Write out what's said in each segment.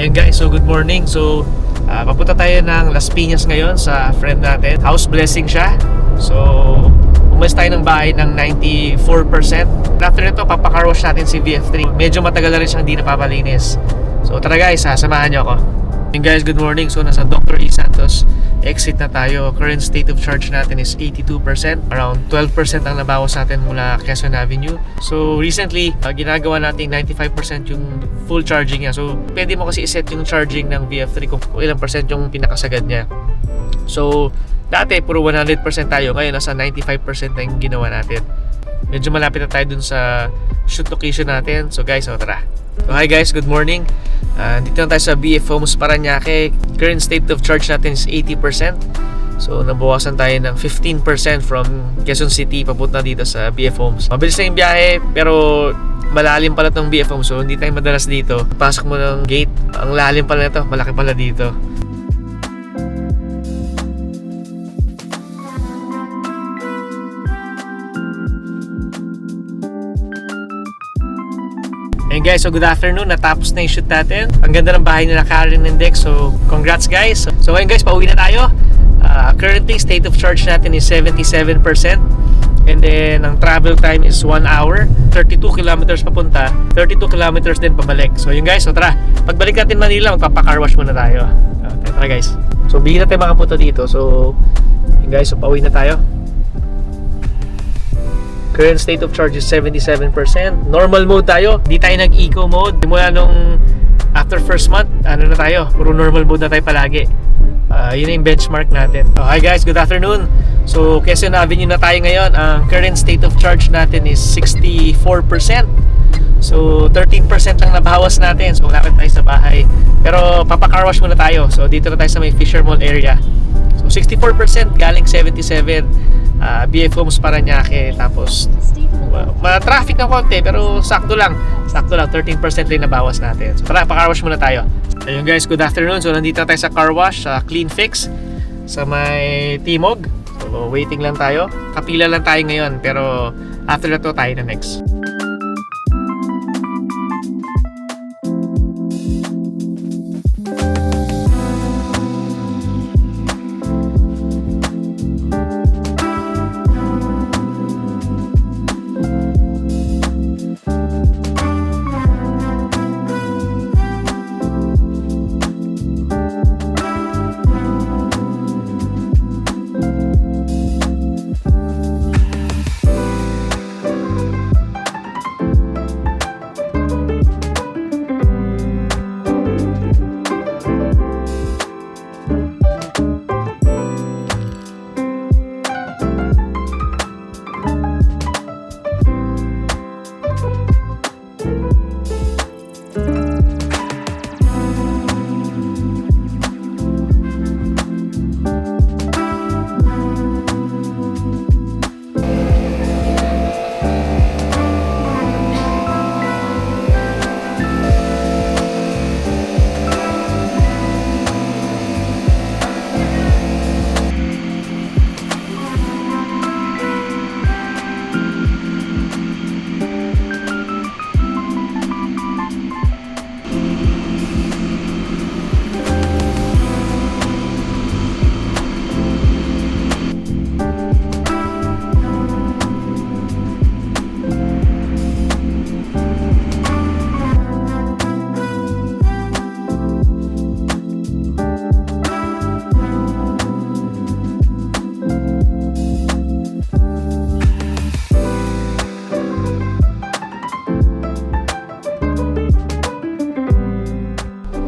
Ayun guys, so good morning. So papunta tayo ng Las Piñas ngayon sa friend natin. House blessing siya. So umalis tayo ng bahay ng 94%. After nito, papakarwash natin si VF3. Medyo matagal na rin siyang hindi napapalinis. So tara guys, samahan niyo ako. Ayun guys, good morning. So nasa Dr. E. Santos exit na tayo. Current state of charge natin is 82%. Around 12% ang nabawas natin mula Quezon Avenue. So recently, ginagawa natin 95% yung full charging niya. So pwede mo kasi iset yung charging ng VF3 kung ilang percent yung pinakasagad niya. So dati puro 100% tayo. Ngayon nasa 95% na yung ginawa natin. Medyo malapit na tayo dun sa shoot location natin. So guys, tara. So hi guys, good morning. Dito na tayo sa BF Homes Parañaque. Current state of charge natin is 80%. So nabawasan tayo ng 15% from Quezon City papunta dito sa BF Homes. Mabilis na yung biyahe pero malalim pala itong BF Homes. So hindi tayo madalas dito. Pasok mo ng gate, ang lalim pala nito, malaki pala dito. And guys, so good afternoon. Natapos na yung shoot natin. Ang ganda ng bahay nila Karen and Dex. So congrats guys. So ngayon guys, pauwi na tayo. Currently, state of charge natin is 77%. And then, ang travel time is 1 hour. 32 kilometers papunta. 32 kilometers din pabalik. So yun guys, so tara. Pagbalik natin Manila, magpapacar wash muna tayo. Tara guys. So bihira tayo makapunta dito. So yun guys, so pauwi na tayo. Current state of charge is 77%. Normal mode tayo. Di tayo nag-eco mode. Mula nung after first month, ano na tayo? Puro normal mode na tayo palagi. Yun yung benchmark natin. Hi guys, good afternoon. So Quezon Avenue na tayo ngayon. Ang current state of charge natin is 64%. So 13% lang nabawas natin. So malapit tayo sa bahay. Pero papacar wash muna tayo. So dito na tayo sa may Fisher Mall area. So 64% galing 77. BF Homes Parañaque. Tapos traffic ng konti pero sakto lang 13% lang nabawas natin. So tara, pa-car wash muna tayo. Ayun guys, good afternoon. So nandito na tayo sa car wash, Clean Fix sa may Timog. So waiting lang tayo. Kapila lang tayo ngayon pero after na to tayo na next.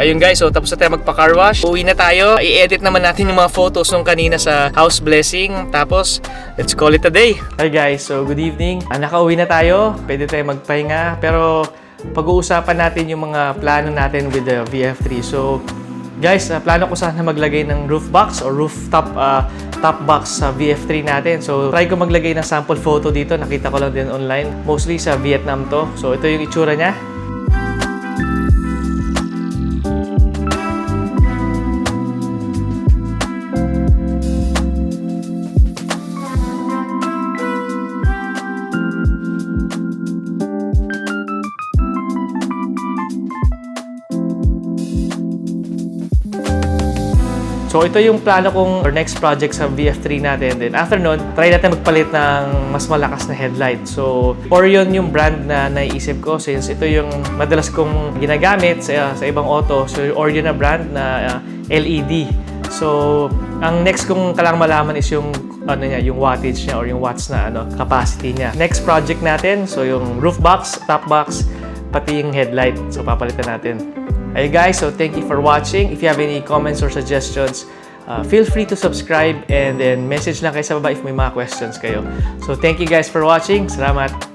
Ayun guys, so tapos na tayo magpa-car wash. Uwi na tayo. I-edit naman natin yung mga photos nung kanina sa house blessing. Tapos, let's call it a day. Hi guys, so good evening. Nakauwi na tayo. Pwede tayo magpahinga. Pero pag-uusapan natin yung mga plano natin with the VF3. So guys, plano ko sana maglagay ng roof box or rooftop top box sa VF3 natin. So try ko maglagay ng sample photo dito. Nakita ko lang din online. Mostly sa Vietnam to. So ito yung itsura niya. So ito yung plano kong or next project sa VF3 natin. Then after nun, try natin magpalit ng mas malakas na headlight. So Orion yung brand na naiisip ko since ito yung madalas kong ginagamit sa ibang auto. So Orion na brand na LED. So ang next kong kailangan malaman is yung yung wattage niya or yung watts na capacity niya. Next project natin, so yung roof box, top box, pati yung headlight. So papalitan natin. Hey guys, so thank you for watching. If you have any comments or suggestions, feel free to subscribe and then message lang kayo sa baba if may mga questions kayo. So thank you guys for watching. Salamat!